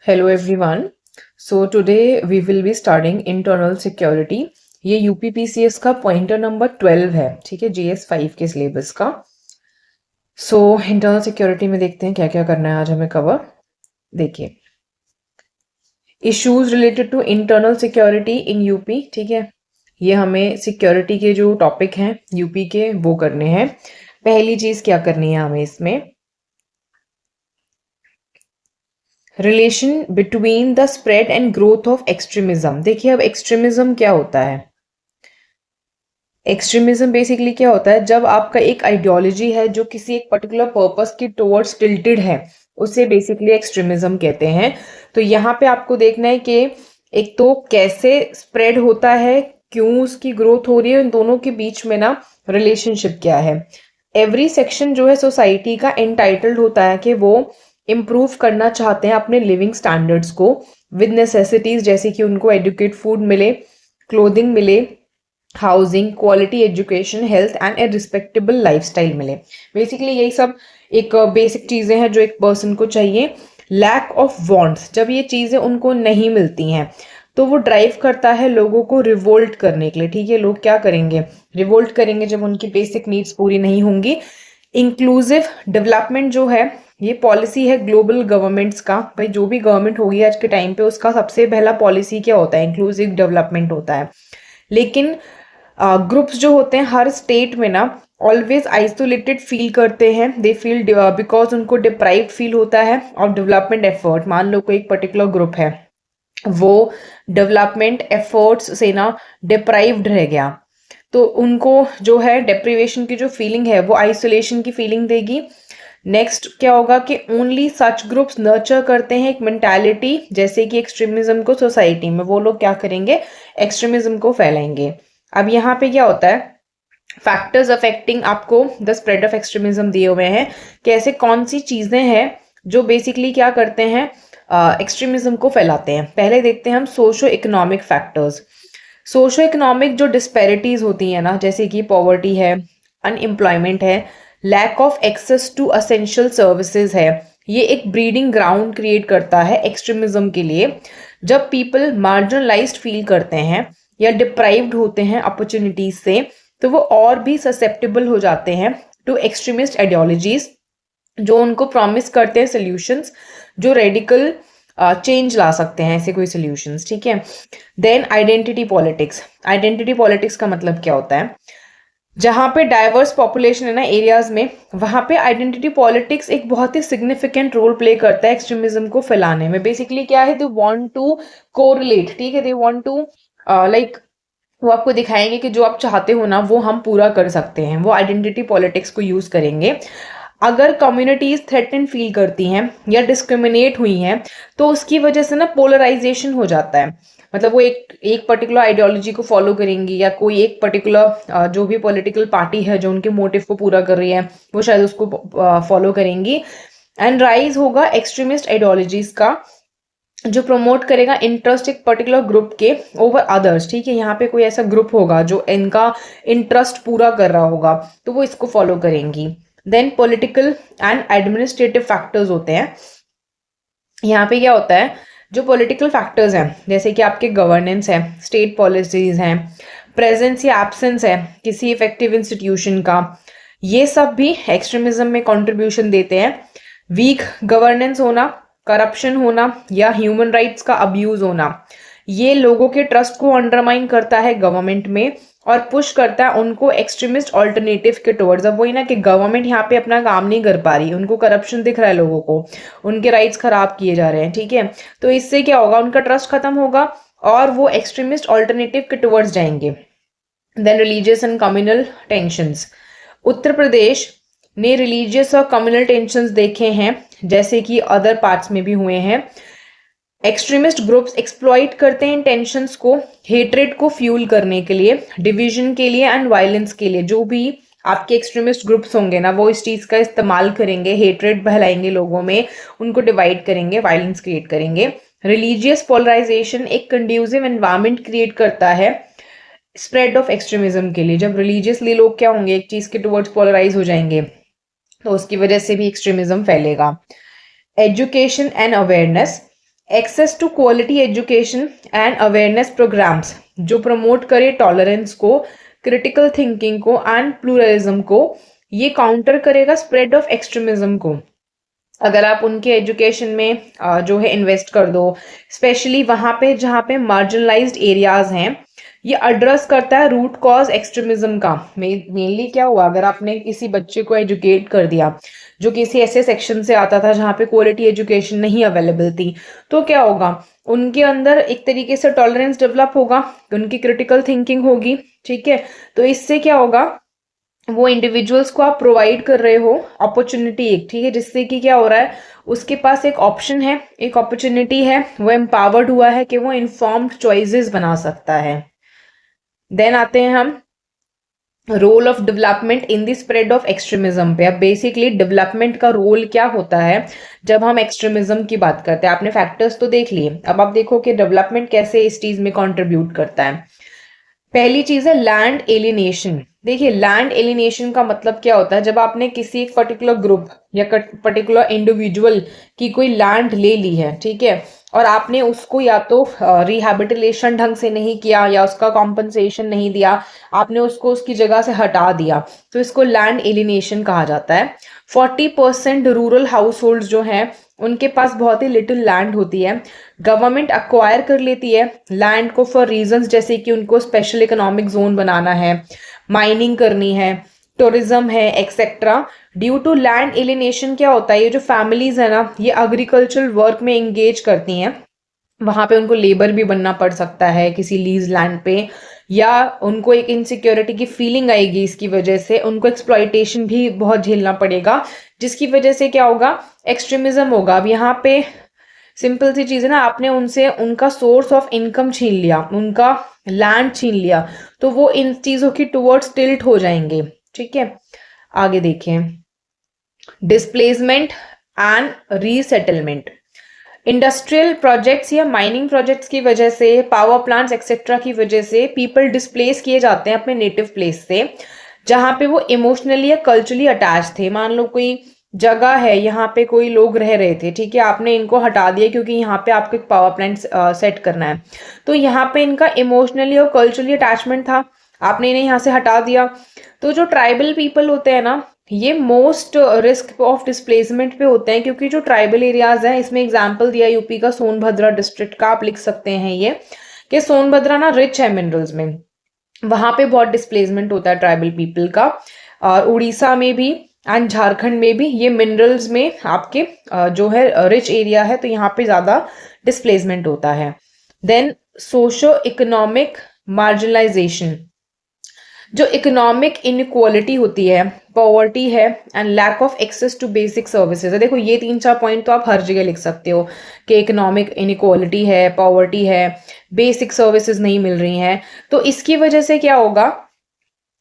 Hello everyone. So today we will be studying internal security. ये UPPCS का pointer number 12 है, ठीक है, GS5 के सिलेबस का। सो इंटरनल सिक्योरिटी में देखते हैं क्या क्या करना है आज हमें कवर। देखिए, issues related to internal security in UP, ठीक है, ये हमें सिक्योरिटी के जो टॉपिक हैं यूपी के वो करने हैं। पहली चीज क्या करनी है हमें इसमें, relation between the spread and growth of extremism. देखिए, अब एक्सट्रीमिज्म क्या होता है। एक्सट्रीमिज्म बेसिकली क्या होता है, जब आपका एक आइडियोलॉजी है जो किसी एक पर्टिकुलर पर्पस की टुवर्ड्स टिल्टेड है, उसे बेसिकली एक्सट्रीमिज्म कहते हैं। तो यहाँ पे आपको देखना है कि एक तो कैसे स्प्रेड होता है, क्यों उसकी ग्रोथ हो रही है, इन दोनों के बीच में ना रिलेशनशिप क्या है। एवरी सेक्शन जो है सोसाइटी का एंटाइटल्ड होता है कि वो इम्प्रूव करना चाहते हैं अपने लिविंग स्टैंडर्ड्स को विद नेसेसिटीज, जैसे कि उनको एडुकेट फूड मिले, क्लोथिंग मिले, housing, quality education, health and A respectable lifestyle मिले। बेसिकली यही सब एक बेसिक चीज़ें हैं जो एक पर्सन को चाहिए। लैक ऑफ वांट्स, जब ये चीज़ें उनको नहीं मिलती हैं तो वो ड्राइव करता है लोगों को रिवोल्ट करने के लिए, ठीक है। लोग क्या करेंगे, रिवोल्ट करेंगे जब उनकी बेसिक नीड्स पूरी नहीं होंगी। इंक्लूसिव डेवलपमेंट जो है, ये पॉलिसी है ग्लोबल गवर्नमेंट्स का। भाई जो भी गवर्नमेंट होगी आज के टाइम पे, उसका सबसे पहला पॉलिसी क्या होता है, इंक्लूसिव डेवलपमेंट होता है। लेकिन ग्रुप्स जो होते हैं हर स्टेट में ना ऑलवेज आइसोलेटेड फील करते हैं। दे फील बिकॉज उनको डिप्राइव्ड फील होता है ऑफ डेवलपमेंट एफर्ट। मान लो कोई एक पर्टिकुलर ग्रुप है, वो डेवलपमेंट एफर्ट्स से ना डिप्राइव्ड रह गया, तो उनको जो है डिप्रीवेशन की जो फीलिंग है वो आइसोलेशन की फीलिंग देगी। नेक्स्ट क्या होगा कि ओनली सच ग्रुप्स नर्चर करते हैं एक मेंटालिटी, जैसे कि एक्सट्रीमिज्म को सोसाइटी में, वो लोग क्या करेंगे, एक्सट्रीमिज्म को फैलाएंगे। अब यहाँ पे क्या होता है, फैक्टर्स अफेक्टिंग आपको द स्प्रेड ऑफ एक्सट्रीमिज्म दिए हुए हैं कि ऐसे कौन सी चीजें हैं जो बेसिकली क्या करते हैं, एक्सट्रीमिज्म को फैलाते हैं। पहले देखते हैं हम socio economic factors. Socio economic जो डिस्पैरिटीज होती है ना, जैसे कि पॉवर्टी है, अनएम्प्लॉयमेंट है, lack of access to essential services है, ये एक ब्रीडिंग ग्राउंड क्रिएट करता है एक्सट्रीमिज्म के लिए। जब पीपल मार्जिनलाइज्ड फील करते हैं या डिप्राइव्ड होते हैं अपॉर्चुनिटीज से, तो वो और भी ससेप्टेबल हो जाते हैं टू एक्सट्रीमिस्ट आइडियोलॉजीज जो उनको प्रॉमिस करते हैं सोल्यूशंस जो रेडिकल चेंज ला सकते हैं, ऐसे कोई सोल्यूशंस, ठीक है। Then identity politics. Identity politics का मतलब क्या होता है, जहाँ पे डाइवर्स पॉपुलेशन है ना एरियाज में, वहाँ पे आइडेंटिटी पॉलिटिक्स एक बहुत ही सिग्निफिकेंट रोल प्ले करता है एक्सट्रीमिज्म को फैलाने में। बेसिकली क्या है, दे वांट टू कोरिलेट, ठीक है, दे वांट टू लाइक वो आपको दिखाएंगे कि जो आप चाहते हो ना वो हम पूरा कर सकते हैं। वो आइडेंटिटी पॉलिटिक्स को यूज करेंगे। अगर कम्युनिटीज थ्रेटन फील करती हैं या डिस्क्रिमिनेट हुई हैं, तो उसकी वजह से ना पोलराइजेशन हो जाता है। मतलब वो एक पर्टिकुलर आइडियोलॉजी को फॉलो करेंगी, या कोई एक पर्टिकुलर जो भी पॉलिटिकल पार्टी है जो उनके मोटिव को पूरा कर रही है, वो शायद उसको फॉलो करेंगी। एंड राइज होगा एक्सट्रीमिस्ट आइडियोलॉजीज का, जो प्रमोट करेगा इंटरेस्ट एक पर्टिकुलर ग्रुप के ओवर अदर्स, ठीक है। यहाँ पे कोई ऐसा ग्रुप होगा जो इनका इंटरेस्ट पूरा कर रहा होगा, तो वो इसको फॉलो करेंगी। Then political and administrative factors होते हैं। यहाँ पे क्या होता है, जो पॉलिटिकल फैक्टर्स हैं, जैसे कि आपके गवर्नेंस है, स्टेट पॉलिसीज हैं, प्रेजेंस या एब्सेंस है किसी इफेक्टिव इंस्टीट्यूशन का, ये सब भी एक्सट्रीमिज्म में कंट्रीब्यूशन देते हैं। वीक गवर्नेंस होना, करप्शन होना या ह्यूमन राइट्स का अब्यूज होना, ये लोगों के ट्रस्ट को अंडरमाइन करता है गवर्नमेंट में और पुश करता है उनको एक्सट्रीमिस्ट ऑल्टरनेटिव के टुवर्ड्स। अब वही ना कि गवर्नमेंट यहाँ पे अपना काम नहीं कर पा रही, उनको करप्शन दिख रहा है, लोगों को उनके राइट्स खराब किए जा रहे हैं, ठीक है। तो इससे क्या होगा, उनका ट्रस्ट खत्म होगा और वो एक्सट्रीमिस्ट ऑल्टरनेटिव के टुवर्ड्स जाएंगे। Then religious and communal tensions. Uttar Pradesh ने रिलीजियस और कम्युनल टेंशंस देखे हैं, जैसे कि अदर पार्ट्स में भी हुए हैं। एक्सट्रीमिस्ट ग्रुप्स एक्सप्लॉइट करते हैं इन टेंशंस को, हेट्रेड को फ्यूल करने के लिए, डिवीजन के लिए एंड वायलेंस के लिए। जो भी आपके एक्सट्रीमिस्ट ग्रुप्स होंगे ना, वो इस चीज़ का इस्तेमाल करेंगे, हेट्रेड फैलाएंगे लोगों में, उनको डिवाइड करेंगे, वायलेंस क्रिएट करेंगे। रिलीजियस पोलराइजेशन एक कंड्यूसिव एनवायरनमेंट क्रिएट करता है स्प्रेड ऑफ एक्सट्रीमिज्म के लिए। जब रिलीजियसली लोग क्या होंगे, एक चीज़ के टुवर्ड्स पोलराइज हो जाएंगे, तो उसकी वजह से भी एक्सट्रीमिज्म फैलेगा। Education and awareness. Access to quality education and awareness programs जो प्रमोट करे टॉलरेंस को, क्रिटिकल थिंकिंग को एंड प्लूरलिज्म को, ये काउंटर करेगा स्प्रेड ऑफ एक्सट्रीमिज्म को। अगर आप उनके एजुकेशन में जो है इन्वेस्ट कर दो, स्पेशली वहां पे जहाँ पे मार्जिनलाइज्ड एरियाज हैं, ये एड्रेस करता है रूट कॉज एक्सट्रीमिज्म का। मेनली क्या हुआ, अगर आपने किसी बच्चे को एजुकेट कर दिया जो किसी ऐसे सेक्शन से आता था जहाँ पे क्वालिटी एजुकेशन नहीं अवेलेबल थी, तो क्या होगा, उनके अंदर एक तरीके से टॉलरेंस डेवलप होगा, उनकी क्रिटिकल थिंकिंग होगी, ठीक है। तो इससे क्या होगा, वो इंडिविजुअल्स को आप प्रोवाइड कर रहे हो अपॉर्चुनिटी एक, ठीक है, जिससे कि क्या हो रहा है, उसके पास एक ऑप्शन है, एक अपॉर्चुनिटी है, वो एम्पावर्ड हुआ है कि वो इन्फॉर्म्ड चॉइसेस बना सकता है। देन आते हैं हम role of development in the spread of extremism पे। अब बेसिकली डेवलपमेंट का रोल क्या होता है जब हम एक्सट्रीमिज्म की बात करते हैं। आपने फैक्टर्स तो देख लिए, अब आप देखो कि डेवलपमेंट कैसे इस चीज में कंट्रीब्यूट करता है। पहली चीज है लैंड एलिनेशन। देखिए लैंड एलिनेशन का मतलब क्या होता है, जब आपने किसी एक पर्टिकुलर ग्रुप या पर्टिकुलर इंडिविजुअल की कोई लैंड ले ली है, ठीक है, और आपने उसको या तो रिहैबिलिटेशन ढंग से नहीं किया या उसका कॉम्पनसेशन नहीं दिया, आपने उसको उसकी जगह से हटा दिया, तो इसको लैंड एलिनेशन कहा जाता है। 40% रूरल हाउस होल्ड जो हैं उनके पास बहुत ही लिटिल लैंड होती है। गवर्नमेंट अक्वायर कर लेती है लैंड को फॉर रीजंस जैसे कि उनको स्पेशल इकोनॉमिक जोन बनाना है, माइनिंग करनी है, टूरिज्म है, etcetera. Due to land alienation क्या होता है, ये जो फैमिलीज है ना, ये एग्रीकल्चरल वर्क में एंगेज करती हैं, वहां पे उनको लेबर भी बनना पड़ सकता है किसी लीज लैंड पे, या उनको एक इनसिक्योरिटी की फीलिंग आएगी, इसकी वजह से उनको एक्सप्लॉइटेशन भी बहुत झेलना पड़ेगा, जिसकी वजह से क्या होगा, एक्सट्रीमिज्म होगा। अब यहाँ पे सिंपल सी चीज है ना, आपने उनसे उनका सोर्स ऑफ इनकम छीन लिया, उनका लैंड छीन लिया, तो वो इन चीजों की टुवर्ड्स टिल्ट हो जाएंगे, ठीक है। आगे देखें, displacement and resettlement. Industrial projects या माइनिंग प्रोजेक्ट्स की वजह से, पावर प्लांट्स एक्सेट्रा की वजह से पीपल डिस्प्लेस किए जाते हैं अपने नेटिव प्लेस से, जहां पे वो इमोशनली या कल्चरली अटैच थे। मान लो कोई जगह है, यहाँ पे कोई लोग रह रहे थे, ठीक है, आपने इनको हटा दिया क्योंकि यहाँ पे आपको एक पावर प्लांट सेट करना है, तो यहाँ पे इनका इमोशनली और कल्चरली अटैचमेंट था, आपने इन्हें यहाँ से हटा दिया। तो जो ट्राइबल पीपल होते हैं ना, ये मोस्ट रिस्क ऑफ डिस्प्लेसमेंट पे होते हैं, क्योंकि जो ट्राइबल एरियाज हैं, इसमें एग्जांपल दिया यूपी का सोनभद्रा डिस्ट्रिक्ट का, आप लिख सकते हैं ये कि सोनभद्रा ना रिच है मिनरल्स में, वहां पे बहुत डिस्प्लेसमेंट होता है ट्राइबल पीपल का। और उड़ीसा में भी एंड झारखंड में भी ये मिनरल्स में आपके जो है रिच एरिया है, तो यहाँ पे ज्यादा डिस्प्लेसमेंट होता है। देन सोशो इकोनॉमिक मार्जिनलाइजेशन, जो इकोनॉमिक इनक्वालिटी होती है, पॉवर्टी है and lack of access to basic services है। देखो ये 3-4 पॉइंट तो आप हर जगह लिख सकते हो कि इकोनॉमिक इनक्वालिटी है, पॉवर्टी है, बेसिक सर्विसेज नहीं मिल रही हैं, तो इसकी वजह से क्या होगा,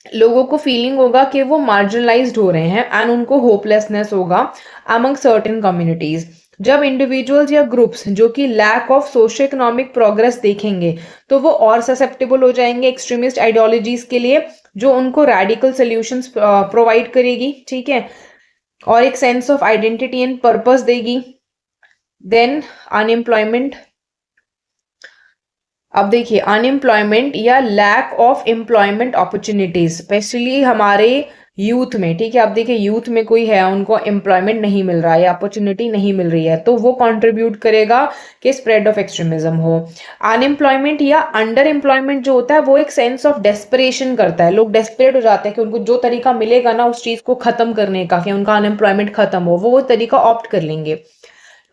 लोगों को फीलिंग होगा कि वो मार्जिनलाइज्ड हो रहे हैं एंड उनको होपलेसनेस होगा अमंग सर्टेन कम्युनिटीज। जब इंडिविजुअल्स या ग्रुप्स जो कि lack of socio economic progress देखेंगे, तो वो और ससेप्टेबल हो जाएंगे एक्सट्रीमिस्ट आइडियोलॉजीज के लिए, जो उनको रेडिकल सॉल्यूशंस प्रोवाइड करेगी, ठीक है, और एक sense of identity and purpose देगी। Then unemployment. अब देखिए अनएम्प्लॉयमेंट या lack of employment opportunities, specially हमारे यूथ में, ठीक है। अब देखिए यूथ में कोई है, उनको एम्प्लॉयमेंट नहीं मिल रहा है या अपॉर्चुनिटी नहीं मिल रही है, तो वो कंट्रीब्यूट करेगा कि स्प्रेड ऑफ एक्सट्रीमिज्म हो। अनएम्प्लॉयमेंट या अंडर एम्प्लॉयमेंट जो होता है, वो एक सेंस ऑफ डेस्परेशन करता है, लोग डेस्परेट हो जाते हैं कि उनको जो तरीका मिलेगा ना उस चीज को खत्म करने का, कि उनका अनएम्प्लॉयमेंट खत्म हो, वो तरीका ऑप्ट कर लेंगे।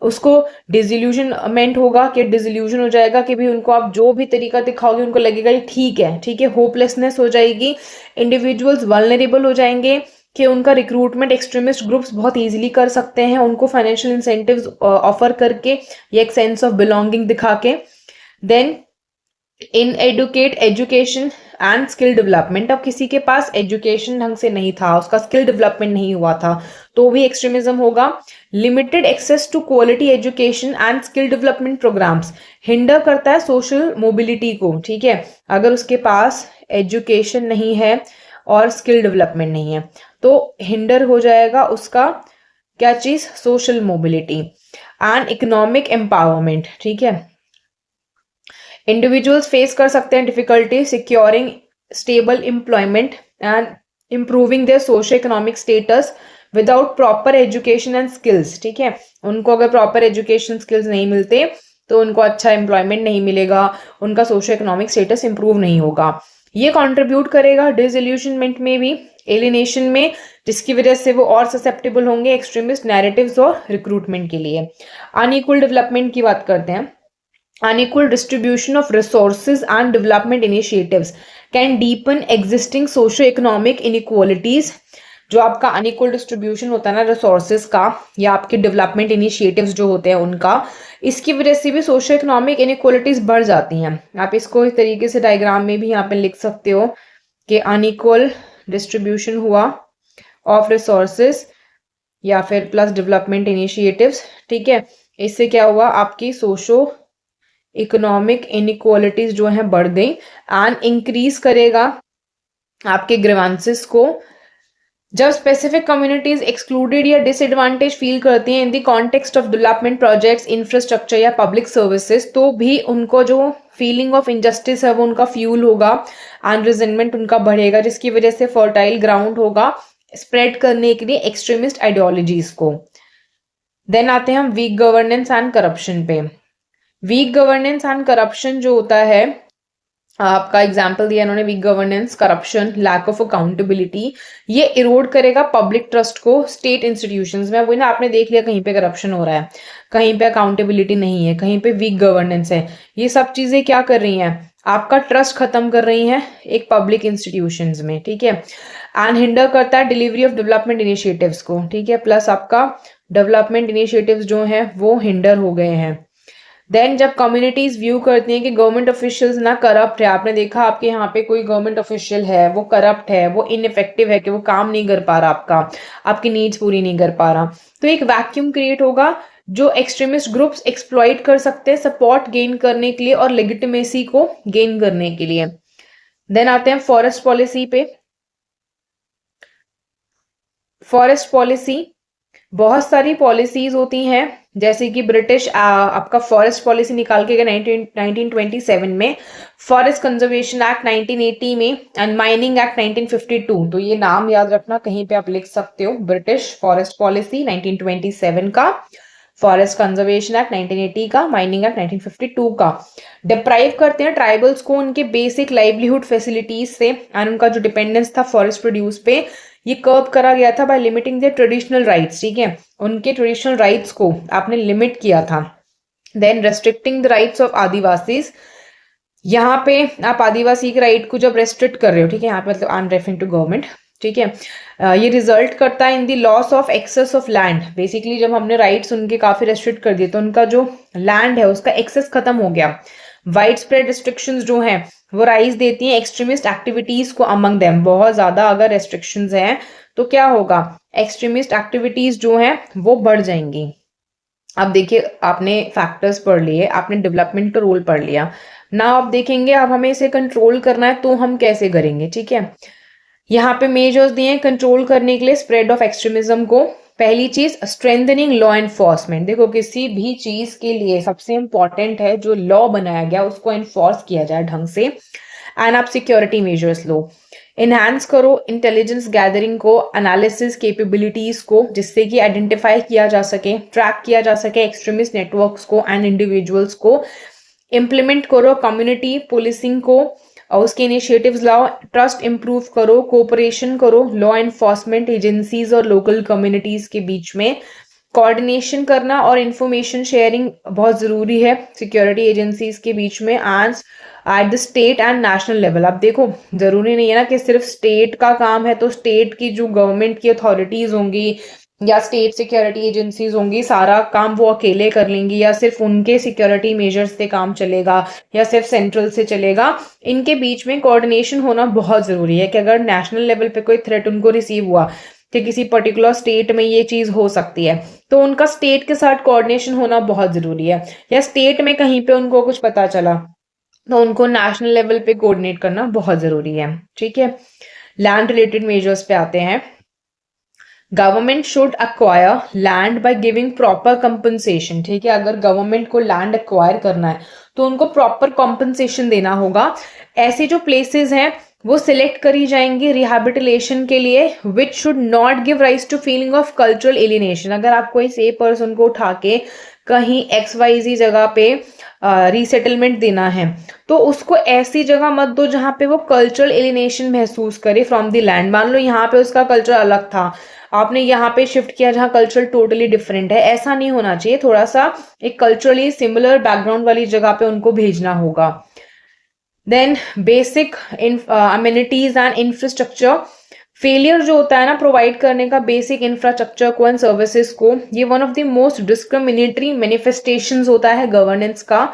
उसको डिजिल्यूजनमेंट होगा, कि डिजिल्यूजन हो जाएगा कि भी उनको आप जो भी तरीका दिखाओगे उनको लगेगा ये ठीक है, ठीक है, होपलेसनेस हो जाएगी, इंडिविजुअल्स वल्नरेबल हो जाएंगे कि उनका रिक्रूटमेंट एक्सट्रीमिस्ट ग्रुप्स बहुत इजीली कर सकते हैं, उनको फाइनेंशियल इंसेंटिव्स ऑफर करके या एक सेंस ऑफ बिलोंगिंग दिखा के। Then inadequate education and skill development. अब किसी के पास एजुकेशन ढंग से नहीं था, उसका स्किल डेवलपमेंट नहीं हुआ था, तो भी एक्सट्रीमिज्म होगा। Limited access to quality education and skill development programs hinder करता है सोशल मोबिलिटी को, ठीक है। अगर उसके पास एजुकेशन नहीं है और स्किल डेवलपमेंट नहीं है, तो हिंडर हो जाएगा उसका क्या चीज, social mobility. And economic empowerment, ठीक है। इंडिविजुअल्स फेस कर सकते हैं difficulty securing stable employment and improving there socio economic status without proper education and skills, ठीक है। उनको अगर प्रॉपर एजुकेशन स्किल्स नहीं मिलते तो उनको अच्छा एम्प्लॉयमेंट नहीं मिलेगा, उनका सोशो इकोनॉमिक स्टेटस इंप्रूव नहीं होगा। ये कंट्रीब्यूट करेगा डिसइल्यूशनमेंट में भी, एलिनेशन में, जिसकी वजह से वो और ससेप्टेबल होंगे एक्सट्रीमिस्ट नैरेटिव्स और रिक्रूटमेंट के लिए। अनइक्वल डेवलपमेंट की बात करते हैं। Unequal distribution of resources and development initiatives can deepen existing socio-economic inequalities। जो आपका अनइक्वल डिस्ट्रीब्यूशन होता है ना रिसोर्सेज का या आपके डेवलपमेंट इनिशिएटिव्स जो होते हैं उनका, इसकी वजह से भी सोशो इकोनॉमिक इनइक्वालिटीज बढ़ जाती हैं। आप इसको इस तरीके से डायग्राम में भी यहाँ पे लिख सकते हो कि अनइक्वल डिस्ट्रीब्यूशन हुआ ऑफ रिसोर्सेज या फिर प्लस डेवलपमेंट इनिशिएटिव्स, ठीक है। इससे क्या हुआ, आपकी सोशो इकोनॉमिक इनइक्वालिटीज जो है बढ़ गई एंड इंक्रीज करेगा आपके ग्रीवांसेस को। जब स्पेसिफिक कम्युनिटीज एक्सक्लूडेड या डिसएडवांटेज फील करती हैं in the context of development projects, infrastructure या पब्लिक सर्विसेज, तो भी उनको जो फीलिंग ऑफ इनजस्टिस है वो उनका फ्यूल होगा एंड रिजेंटमेंट उनका बढ़ेगा, जिसकी वजह से फर्टाइल ग्राउंड होगा स्प्रेड करने के लिए एक्सट्रीमिस्ट आइडियोलॉजीज को। देन आते हैं हम वीक गवर्नेंस एंड करप्शन पे। वीक गवर्नेंस एंड करप्शन जो होता है, आपका एग्जाम्पल दिया इन्होंने, weak governance, corruption, lack of accountability, ये इरोड करेगा पब्लिक ट्रस्ट को स्टेट इंस्टीट्यूशंस में। वही ना, आपने देख लिया कहीं पे करप्शन हो रहा है, कहीं पे अकाउंटेबिलिटी नहीं है, कहीं पे वीक गवर्नेंस है। ये सब चीजें क्या कर रही हैं, आपका ट्रस्ट खत्म कर रही हैं एक पब्लिक इंस्टीट्यूशंस में, ठीक है। एंड हिंडर करता है डिलीवरी ऑफ डेवलपमेंट इनिशिएटिव्स को, ठीक है। प्लस आपका डेवलपमेंट इनिशिएटिव्स जो हैं वो हिंडर हो गए हैं। देन जब कम्युनिटीज व्यू करती हैं कि गवर्नमेंट ऑफिशियल्स ना करप्ट है, आपने देखा आपके यहाँ पे कोई गवर्नमेंट ऑफिशियल है वो करप्ट है, वो इनइफेक्टिव है कि वो काम नहीं कर पा रहा, आपकी नीड्स पूरी नहीं कर पा रहा, तो एक वैक्यूम क्रिएट होगा जो एक्सट्रीमिस्ट ग्रुप्स एक्सप्लॉइट कर सकते हैं सपोर्ट गेन करने के लिए और लेजिटिमेसी को गेन करने के लिए। देन आते हैं फॉरेस्ट पॉलिसी पे। फॉरेस्ट पॉलिसी, बहुत सारी पॉलिसीज होती हैं, जैसे कि ब्रिटिश आपका फॉरेस्ट पॉलिसी निकाल के गए 1927 में, फॉरेस्ट कंजर्वेशन एक्ट 1980 में एंड माइनिंग एक्ट 1952। तो ये नाम याद रखना, कहीं पे आप लिख सकते हो, ब्रिटिश फॉरेस्ट पॉलिसी 1927 का, फॉरेस्ट कंजर्वेशन एक्ट 1980 का, माइनिंग एक्ट 1952 का। डिप्राइव करते हैं ट्राइबल्स को उनके बेसिक लाइवलीहुड फैसिलिटीज से एंड उनका जो डिपेंडेंस था फॉरेस्ट प्रोड्यूस पे, ये कर्ब करा गया था by limiting their traditional rights, ठीक है। उनके ट्रेडिशनल राइट्स को आपने लिमिट किया था। Then restricting the rights of Adivasis, यहाँ पे आप आदिवासी के राइट को जब रेस्ट्रिक्ट कर रहे हो, ठीक है, यहाँ पे मतलब I am referring to government, ठीक है। ये रिजल्ट करता है in the loss of access of land. Basically जब हमने राइट्स उनके काफी रेस्ट्रिक्ट कर दिए तो उनका जो लैंड है उसका एक्सेस खत्म हो गया। वाइड स्प्रेड रिस्ट्रिक्शंस जो हैं वो राइज देती हैं एक्सट्रीमिस्ट एक्टिविटीज को अमंग देम। बहुत ज्यादा अगर रेस्ट्रिक्शंस हैं तो क्या होगा, एक्सट्रीमिस्ट एक्टिविटीज जो हैं वो बढ़ जाएंगी। अब देखिए, आपने फैक्टर्स पढ़ लिए, आपने डेवलपमेंट का रोल पढ़ लिया ना, आप देखेंगे अब हमें इसे कंट्रोल करना है तो हम कैसे करेंगे, ठीक है। यहाँ पे मेजर्स दिए हैं कंट्रोल करने के लिए स्प्रेड ऑफ एक्सट्रीमिज्म को। पहली चीज, स्ट्रेंथनिंग लॉ एनफोर्समेंट। देखो, किसी भी चीज के लिए सबसे इंपॉर्टेंट है जो लॉ बनाया गया उसको एनफोर्स किया जाए ढंग से। एंड आप सिक्योरिटी मेजर्स लो, इनहैंस करो इंटेलिजेंस गैदरिंग को, एनालिसिस कैपेबिलिटीज को, जिससे कि आइडेंटिफाई किया जा सके, ट्रैक किया जा सके एक्सट्रीमिस्ट नेटवर्क्स को एंड इंडिविजुअल्स को। इम्प्लीमेंट करो कम्युनिटी पुलिसिंग को और उसके इनिशिएटिव्स लाओ, ट्रस्ट इंप्रूव करो, कोऑपरेशन करो लॉ एनफोर्समेंट एजेंसीज और लोकल कम्युनिटीज के बीच में। कोऑर्डिनेशन करना और इंफॉर्मेशन शेयरिंग बहुत जरूरी है सिक्योरिटी एजेंसीज के बीच में at the state and national level. अब देखो, जरूरी नहीं है ना कि सिर्फ स्टेट का काम है तो स्टेट की जो गवर्नमेंट की अथॉरिटीज होंगी या स्टेट सिक्योरिटी एजेंसीज होंगी सारा काम वो अकेले कर लेंगी, या सिर्फ उनके सिक्योरिटी मेजर्स से काम चलेगा या सिर्फ सेंट्रल से चलेगा। इनके बीच में कोऑर्डिनेशन होना बहुत जरूरी है कि अगर नेशनल लेवल पे कोई थ्रेट उनको रिसीव हुआ कि किसी पर्टिकुलर स्टेट में ये चीज हो सकती है तो उनका स्टेट के साथ कोऑर्डिनेशन होना बहुत जरूरी है। या स्टेट में कहीं पे उनको कुछ पता चला तो उनको नेशनल लेवल पे कोऑर्डिनेट करना बहुत जरूरी है, ठीक है। लैंड रिलेटेड मेजर्स पे आते हैं। Government should acquire land by giving proper compensation, ठीक है, अगर गवर्नमेंट को लैंड अक्वायर करना है तो उनको प्रॉपर कॉम्पनसेशन देना होगा। ऐसे जो प्लेसेस हैं वो सिलेक्ट करी जाएंगी रिहैबिलिटेशन के लिए, which should not give rise to feeling of cultural alienation. अगर आप कोई से पर्सन को उठा के कहीं XYZ जगह पे रीसेटलमेंट देना है तो उसको ऐसी जगह मत दो जहां पे वो कल्चरल एलिनेशन महसूस करे फ्रॉम द लैंड। मान लो यहाँ पे उसका कल्चर अलग था, आपने यहाँ पे शिफ्ट किया जहाँ कल्चर टोटली डिफरेंट है, ऐसा नहीं होना चाहिए। थोड़ा सा एक कल्चरली सिमिलर बैकग्राउंड वाली जगह पे उनको भेजना होगा। Then basic amenities and infrastructure, failure जो होता है ना प्रोवाइड करने का बेसिक इंफ्रास्ट्रक्चर को एंड सर्विसेज को, ये one of the most discriminatory manifestations होता है गवर्नेंस का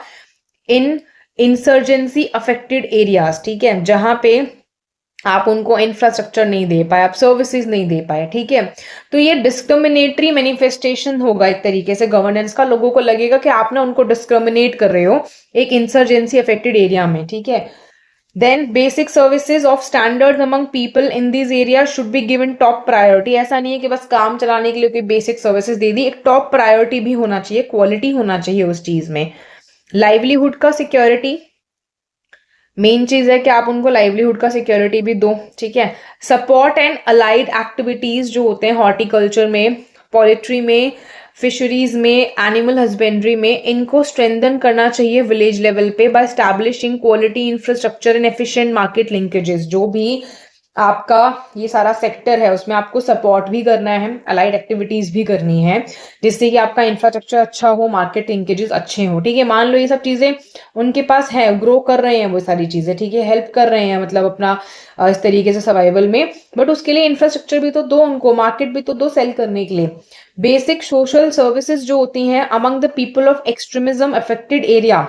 इन इंसर्जेंसी अफेक्टेड एरियाज, ठीक है, जहां पे आप उनको इंफ्रास्ट्रक्चर नहीं दे पाए, आप सर्विसेज नहीं दे पाए, ठीक है। तो ये डिस्क्रिमिनेटरी मैनिफेस्टेशन होगा एक तरीके से गवर्नेंस का, लोगों को लगेगा कि आप ना उनको डिस्क्रिमिनेट कर रहे हो एक इंसर्जेंसी अफेक्टेड एरिया में, ठीक है। Then basic services of standards among people in this area should be given top priority. ऐसा नहीं है कि बस काम चलाने के लिए कोई बेसिक सर्विसेज दे दी, एक टॉप प्रायोरिटी भी होना चाहिए, क्वालिटी होना चाहिए उस चीज में। लाइवलीहुड का सिक्योरिटी, मेन चीज है कि आप उनको लाइवलीहुड का सिक्योरिटी भी दो, ठीक है। सपोर्ट एंड अलाइड एक्टिविटीज जो होते हैं हॉर्टिकल्चर में, पोल्ट्री में, फिशरीज में, एनिमल हस्बेंड्री में, इनको स्ट्रेंथन करना चाहिए विलेज लेवल पे by establishing quality infrastructure and efficient market linkages. जो भी आपका ये सारा सेक्टर है उसमें आपको सपोर्ट भी करना है, अलाइड एक्टिविटीज भी करनी है, जिससे कि आपका इंफ्रास्ट्रक्चर अच्छा हो, मार्केट लिंकेजेस अच्छे हो, ठीक है। मान लो ये सब चीजें उनके पास है, ग्रो कर रहे हैं वो सारी चीजें, ठीक है, हेल्प कर रहे हैं मतलब अपना इस तरीके से सर्वाइवल में, बट उसके लिए इंफ्रास्ट्रक्चर भी तो दो उनको, मार्केट भी तो दो सेल करने के लिए। बेसिक सोशल सर्विसेज जो होती हैं among the people of extremism affected area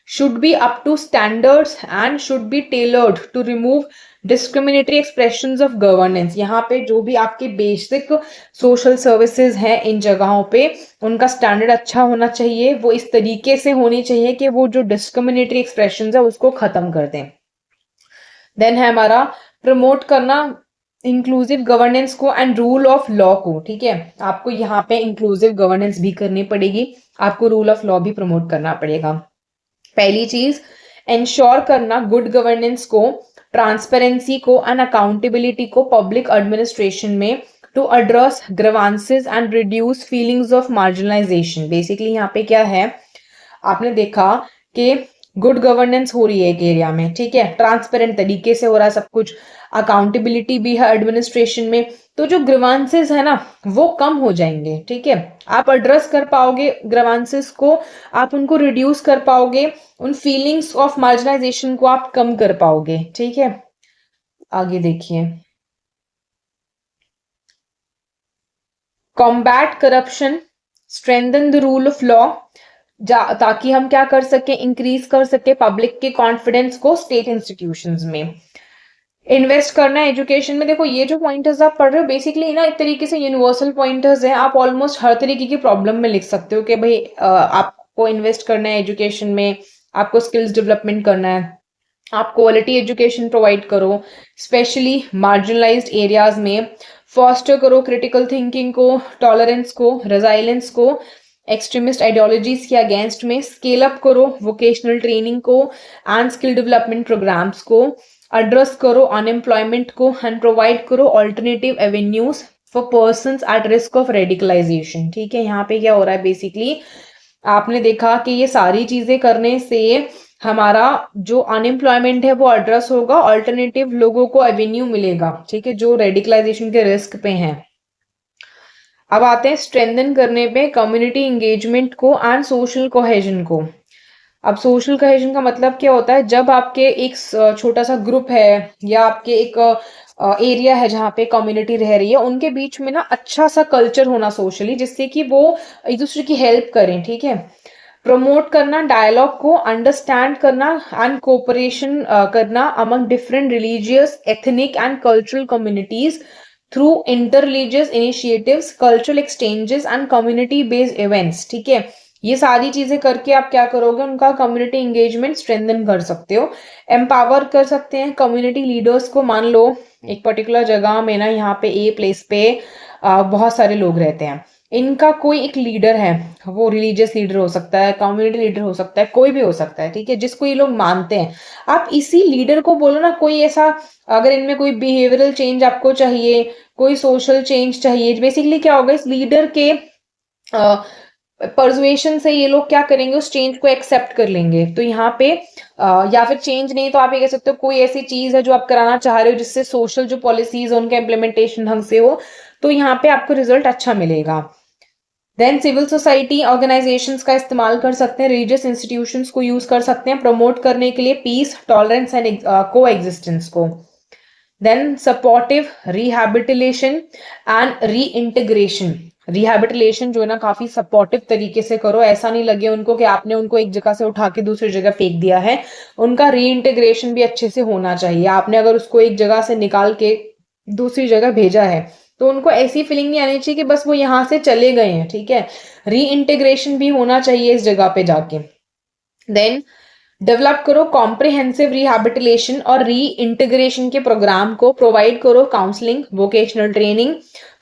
should be up to standards and should be tailored to remove discriminatory expressions of governance। यहाँ पे जो भी आपके बेसिक सोशल सर्विसेज हैं इन जगहों पे उनका स्टैंडर्ड अच्छा होना चाहिए, वो इस तरीके से होनी चाहिए कि वो जो डिस्क्रिमिनेटरी एक्सप्रेशंस है उसको खत्म कर दें। देन है हमारा प्रमोट करना इंक्लूसिव गवर्नेंस को एंड रूल ऑफ लॉ को, ठीक है। आपको यहाँ पे इंक्लूसिव गवर्नेंस भी करनी पड़ेगी, आपको रूल ऑफ लॉ भी प्रमोट करना पड़ेगा। पहली चीज इंश्योर करना गुड गवर्नेंस को, ट्रांसपेरेंसी को एंड अकाउंटेबिलिटी को पब्लिक एडमिनिस्ट्रेशन में to address grievances and reduce feelings of marginalization. Basically यहाँ पे क्या है, आपने देखा कि गुड गवर्नेंस हो रही है एक एरिया में, ठीक है, ट्रांसपेरेंट तरीके से हो रहा है सब कुछ, अकाउंटेबिलिटी भी है एडमिनिस्ट्रेशन में, तो जो ग्रीवांसेस है ना वो कम हो जाएंगे, ठीक है। आप एड्रेस कर पाओगे ग्रीवांसेस को, आप उनको रिड्यूस कर पाओगे, उन फीलिंग्स ऑफ मार्जिनाइजेशन को आप कम कर पाओगे, ठीक है। आगे देखिए, combat corruption, strengthen the rule of law, ताकि हम क्या कर सके, इंक्रीज कर सके पब्लिक के कॉन्फिडेंस को स्टेट इंस्टीट्यूशंस में। इन्वेस्ट करना है एजुकेशन में। देखो ये जो पॉइंटर्स आप पढ़ रहे हो बेसिकली ना एक तरीके से यूनिवर्सल पॉइंटर्स हैं, आप ऑलमोस्ट हर तरीके की प्रॉब्लम में लिख सकते हो कि भाई आपको इन्वेस्ट करना है एजुकेशन में, आपको स्किल्स डेवलपमेंट करना है, आप क्वालिटी एजुकेशन प्रोवाइड करो, स्पेशली मार्जिनलाइज्ड एरियाज में, फॉस्टर करो क्रिटिकल थिंकिंग को, टॉलरेंस को, रेजिलियंस को, एक्सट्रीमिस्ट आइडियोलॉजीज के अगेंस्ट में, स्केल अप करो वोकेशनल ट्रेनिंग को एंड स्किल डेवलपमेंट प्रोग्राम्स को, एड्रेस करो अनएम्प्लॉयमेंट को एंड प्रोवाइड करो alternative avenues for persons at risk of radicalization, ठीक है। यहाँ पे क्या हो रहा है बेसिकली, आपने देखा कि ये सारी चीजें करने से हमारा जो अनएम्प्लॉयमेंट है वो एड्रेस होगा, ऑल्टरनेटिव लोगों को एवेन्यू मिलेगा, ठीक है, जो रेडिकलाइजेशन के रिस्क पे हैं। अब आते हैं स्ट्रेंथन करने पे कम्युनिटी एंगेजमेंट को एंड सोशल कोहेजन को। अब सोशल कोहेजन का मतलब क्या होता है, जब आपके एक छोटा सा ग्रुप है या आपके एक एरिया है जहाँ पे कम्युनिटी रह रही है, उनके बीच में ना अच्छा सा कल्चर होना सोशली, जिससे कि वो एक दूसरे की हेल्प करें, ठीक है। प्रमोट करना डायलॉग को, अंडरस्टैंड करना एंड कोऑपरेशन करना among different religious, ethnic and cultural communities through enter religious initiatives, cultural exchanges and community based events, ठीक है। ये सारी चीजें करके आप क्या करोगे, उनका कम्युनिटी एंगेजमेंट स्ट्रेंथन कर सकते हो, एम्पावर कर सकते हैं कम्युनिटी लीडर्स को। मान लो एक पर्टिकुलर जगह में ना, यहाँ पे ए प्लेस पे बहुत सारे लोग रहते हैं, इनका कोई एक लीडर है, वो रिलीजियस लीडर हो सकता है, कम्युनिटी लीडर हो सकता है, कोई भी हो सकता है, ठीक है, जिसको ये लोग मानते हैं। आप इसी लीडर को बोलो ना, कोई ऐसा, अगर इनमें कोई बिहेवियरल चेंज आपको चाहिए, कोई सोशल चेंज चाहिए, बेसिकली क्या होगा, इस लीडर के परसुएशन से ये लोग क्या करेंगे, उस चेंज को एक्सेप्ट कर लेंगे। तो यहाँ पे या फिर चेंज नहीं तो आप ये कह सकते हो कोई ऐसी चीज है जो आप कराना चाह रहे हो जिससे सोशल जो पॉलिसीज है उनका इम्प्लीमेंटेशन ढंग से हो, तो यहाँ पे आपको रिजल्ट अच्छा मिलेगा। देन सिविल सोसाइटी ऑर्गेनाइजेशंस का इस्तेमाल कर सकते हैं, रिलीजियस इंस्टीट्यूशंस को यूज कर सकते हैं प्रमोट करने के लिए पीस, टॉलरेंस एंड को एग्जिस्टेंस को। Then supportive rehabilitation and re integration. Rehabilitation जो है ना, काफी सपोर्टिव तरीके से करो, ऐसा नहीं लगे उनको कि आपने उनको एक जगह से उठा के दूसरी जगह फेंक दिया है। उनका री इंटीग्रेशन भी अच्छे से होना चाहिए। आपने अगर उसको एक जगह से निकाल के दूसरी जगह भेजा है तो उनको ऐसी फीलिंग नहीं आनी चाहिए कि बस वो यहाँ से चले गए हैं, ठीक है, री इंटीग्रेशन भी होना चाहिए इस जगह पे जाके। देन डेवलप करो कॉम्प्रिहेंसिव रिहैबिलिटेशन और री इंटीग्रेशन के प्रोग्राम को, प्रोवाइड करो counselling, vocational training,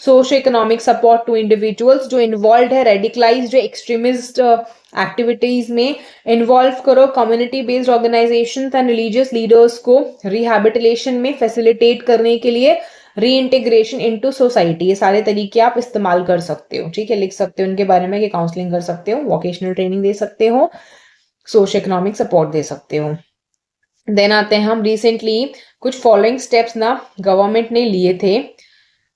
socio economic support to individuals जो इन्वॉल्व है रेडिकलाइज जो एक्सट्रीमिस्ट एक्टिविटीज में, इन्वॉल्व करो community based organization and religious leaders को रिहैबिलिटेशन में फैसिलिटेट करने के लिए, री इंटीग्रेशन इनटू सोसाइटी। ये सारे तरीके आप इस्तेमाल कर सकते हो, ठीक है, लिख सकते हो उनके बारे में कि काउंसलिंग कर सकते हो, वोकेशनल ट्रेनिंग दे सकते हो, सोशो इकोनॉमिक सपोर्ट दे सकते हो। देन आते हैं हम रिसेंटली कुछ फॉलोइंग स्टेप्स ना गवर्नमेंट ने लिए थे।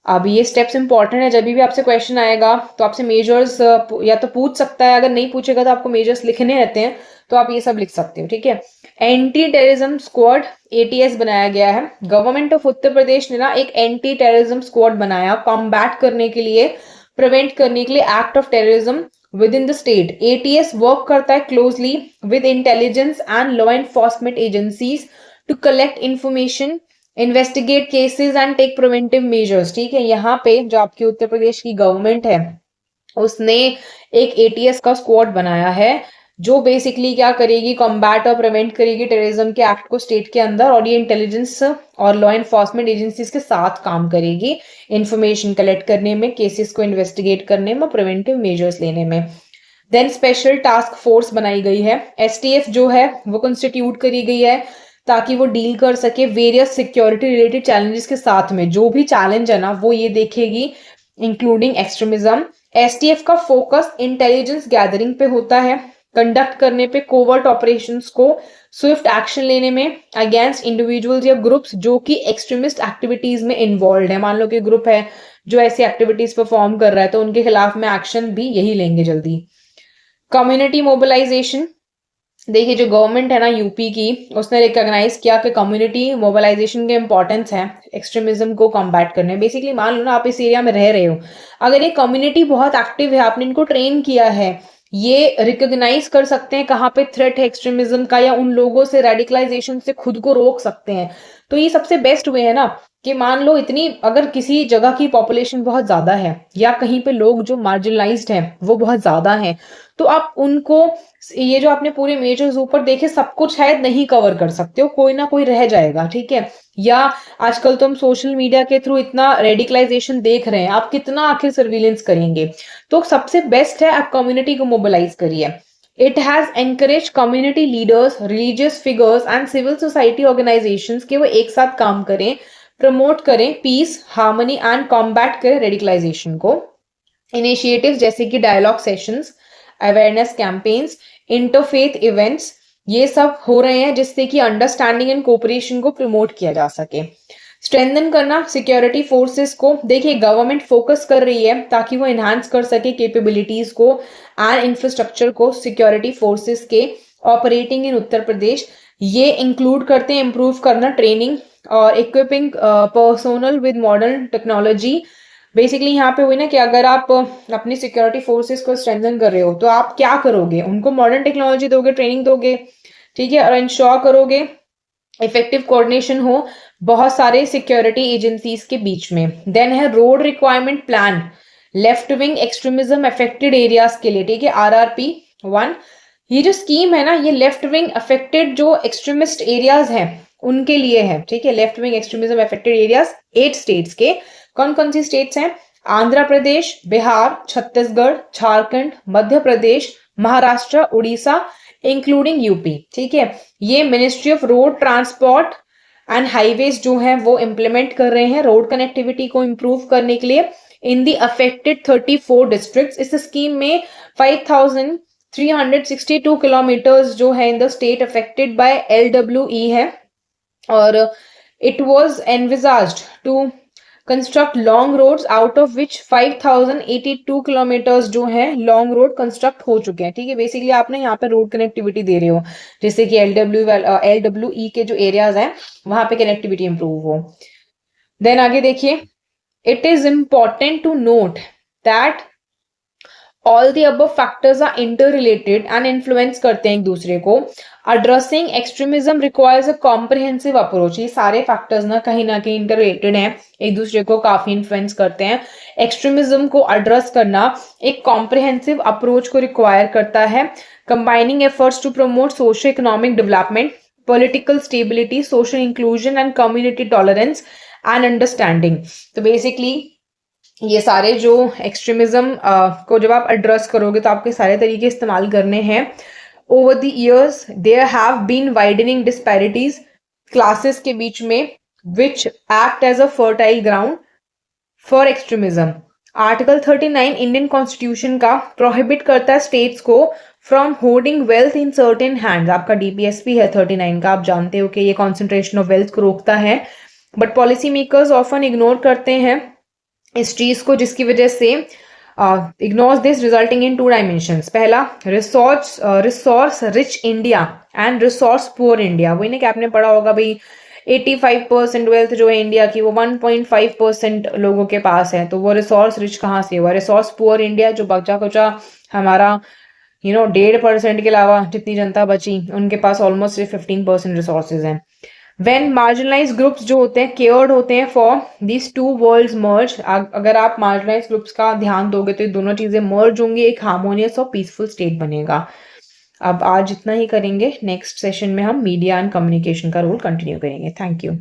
अब ये स्टेप्स इंपॉर्टेंट है, जब भी आपसे क्वेश्चन आएगा तो आपसे मेजर्स या तो पूछ सकता है, अगर नहीं पूछेगा तो आपको मेजर्स लिखने रहते हैं, तो आप ये सब लिख सकते हो, ठीक है। एंटी टेररिज्म स्क्वाड एटीएस बनाया गया है। गवर्नमेंट ऑफ उत्तर प्रदेश ने ना एक एंटी टेररिज्म स्क्वाड बनाया कॉम्बैट करने के लिए, प्रिवेंट करने के लिए act of terrorism within the state. ATS work करता है closely with intelligence and law enforcement agencies to collect information, investigate cases and take preventive measures, ठीक है। यहाँ पे जो आपकी उत्तर प्रदेश की गवर्नमेंट है उसने एक एटीएस का स्क्वाड बनाया है जो बेसिकली क्या करेगी, कॉम्बैट और प्रिवेंट करेगी टेररिज्म के एक्ट को स्टेट के अंदर, और ये इंटेलिजेंस और लॉ एनफोर्समेंट एजेंसीज के साथ काम करेगी इंफॉर्मेशन कलेक्ट करने में, केसेस को इन्वेस्टिगेट करने में, प्रिवेंटिव मेजर्स लेने में। देन स्पेशल टास्क फोर्स बनाई गई है, एसटीएफ जो है वो कंस्टिट्यूट करी गई है ताकि वो डील कर सके वेरियस सिक्योरिटी रिलेटेड चैलेंजेस के साथ में। जो भी चैलेंज है ना वो ये देखेगी, इंक्लूडिंग एक्सट्रीमिज्म। एसटीएफ का फोकस इंटेलिजेंस गैदरिंग पे होता है, कंडक्ट करने पे, कोवर्ट ऑपरेशंस को स्विफ्ट एक्शन लेने में अगेंस्ट इंडिविजुअल्स या ग्रुप्स जो कि एक्सट्रीमिस्ट एक्टिविटीज में इन्वॉल्व है। मान लो कि ग्रुप है जो ऐसी एक्टिविटीज परफॉर्म कर रहा है तो उनके खिलाफ में एक्शन भी यही लेंगे जल्दी। कम्युनिटी मोबिलाइजेशन, देखिए जो गवर्नमेंट है ना यूपी की, उसने रिकॉग्नाइज किया कि कम्युनिटी मोबिलाइजेशन के इंपॉर्टेंस है एक्सट्रीमिज्म को कॉम्बैट करने। बेसिकली मान लो ना आप इस एरिया में रह रहे हो, अगर ये कम्युनिटी बहुत एक्टिव है, आपने इनको ट्रेन किया है, ये रिकॉग्नाइज कर सकते हैं कहाँ पे थ्रेट है एक्सट्रीमिज्म का, या उन लोगों से रेडिकलाइजेशन से खुद को रोक सकते हैं, तो ये सबसे बेस्ट वे है ना कि मान लो इतनी अगर किसी जगह की पॉपुलेशन बहुत ज्यादा है या कहीं पे लोग जो मार्जिनलाइज्ड हैं वो बहुत ज्यादा हैं, तो आप उनको, ये जो आपने पूरे मेजर्स ऊपर देखे सब कुछ शायद नहीं कवर कर सकते हो, कोई ना कोई रह जाएगा, ठीक है। या आजकल तो हम सोशल मीडिया के थ्रू इतना रेडिकलाइजेशन देख रहे हैं, आप कितना आखिर सर्विलेंस करेंगे, तो सबसे बेस्ट है आप कम्युनिटी को मोबिलाइज करिए। It has encourage community leaders, religious figures and civil society organizations के वो एक साथ काम करें, प्रमोट करें पीस, हार्मनी एंड कॉम्बैट करें रेडिकलाइजेशन को। इनिशिएटिव्स जैसे कि dialogue sessions, awareness campaigns, interfaith events, ये सब हो रहे हैं जिससे कि अंडरस्टैंडिंग एंड कोऑपरेशन को प्रमोट किया जा सके। स्ट्रेंथन करना सिक्योरिटी फोर्सेस को, देखिए गवर्नमेंट फोकस कर रही है ताकि वो एनहांस कर सके कैपेबिलिटीज को एंड इंफ्रास्ट्रक्चर को सिक्योरिटी फोर्सेस के ऑपरेटिंग इन उत्तर प्रदेश। ये इंक्लूड करते हैं इम्प्रूव करना ट्रेनिंग और equipping personnel with modern technology. Basically यहाँ पे हुई ना कि अगर आप अपनी सिक्योरिटी फोर्सेस को स्ट्रेंथन कर रहे हो तो आप क्या करोगे, उनको मॉडर्न टेक्नोलॉजी दोगे, ट्रेनिंग दोगे, ठीक है, और इंश्योर करोगे इफेक्टिव कोऑर्डिनेशन हो बहुत सारे सिक्योरिटी एजेंसीज के बीच में। देन है road requirement plan left wing extremism affected areas के लिए, ठीक है, आरआरपी 1, ये जो स्कीम है ना, ये लेफ्ट विंग अफेक्टेड जो एक्सट्रीमिस्ट एरियाज हैं उनके लिए है, ठीक है। Left wing extremism affected areas 8 states के, कौन कौन सी स्टेट्स हैं? आंध्र प्रदेश, बिहार, छत्तीसगढ़, झारखंड, मध्य प्रदेश, महाराष्ट्र, उड़ीसा, इंक्लूडिंग यूपी, ठीक है। ये ministry of road transport and highways जो है वो इम्प्लीमेंट कर रहे हैं रोड कनेक्टिविटी को इम्प्रूव करने के लिए इन दी अफेक्टेड 34 डिस्ट्रिक्ट्स। इस स्कीम में 5362 किलोमीटर्स जो है in the state affected by LWE है, और it was envisaged to construct long roads, out of which 5082 kilometres जो है लॉन्ग रोड कंस्ट्रक्ट हो चुके हैं, ठीक है। बेसिकली आपने यहाँ पे रोड कनेक्टिविटी दे रहे हो, जैसे कि LWE के जो एरियाज हैं वहां पे कनेक्टिविटी इंप्रूव हो। देन आगे देखिए, it is important to note that all the above factors are interrelated and influence करते हैं एक दूसरे को। Addressing extremism requires a comprehensive approach. ये सारे फैक्टर्स ना कहीं इंटररिलेटेड हैं, एक दूसरे को काफी इन्फ्लुएंस करते हैं। एक्सट्रीमिज्म को एड्रेस करना एक कॉम्प्रिहेंसिव अप्रोच को रिक्वायर करता है, combining efforts to promote socio economic development, political stability, social inclusion and community tolerance and understanding. तो बेसिकली ये सारे जो एक्सट्रीमिज्म को जब आप एड्रेस करोगे तो आपके सारे तरीके इस्तेमाल करने हैं। Over the years there have been widening disparities classes के बीच में which act as a fertile ground for extremism. Article 39 Indian constitution का प्रोहिबिट करता है स्टेट्स को from holding wealth in certain hands. आपका DPSP है 39 का, आप जानते हो कि ये कॉन्सेंट्रेशन ऑफ वेल्थ को रोकता है, but policy makers often ignore करते हैं इस चीज को, जिसकी वजह से ignores this resulting in 2 dimensions. पहला, resource rich India and resource poor India. वही ना कि आपने पढ़ा होगा भाई 85% वेल्थ जो है इंडिया की वो 1.5% लोगों के पास है, तो वो रिसोर्स रिच कहाँ से हुआ? रिसोर्स पुअर इंडिया जो बचा कुचा हमारा 1.5% के अलावा जितनी जनता बची उनके पास ऑलमोस्ट सिर्फ 15% रिसोर्सेज हैं। When marginalized groups जो होते हैं केयर्ड होते हैं for these two worlds merge। अगर आप marginalized groups का ध्यान दोगे तो ये दोनों चीजें merge होंगी, एक हार्मोनियस और पीसफुल स्टेट बनेगा। अब आज इतना ही करेंगे, नेक्स्ट सेशन में हम मीडिया एंड कम्युनिकेशन का रोल कंटिन्यू करेंगे। Thank you.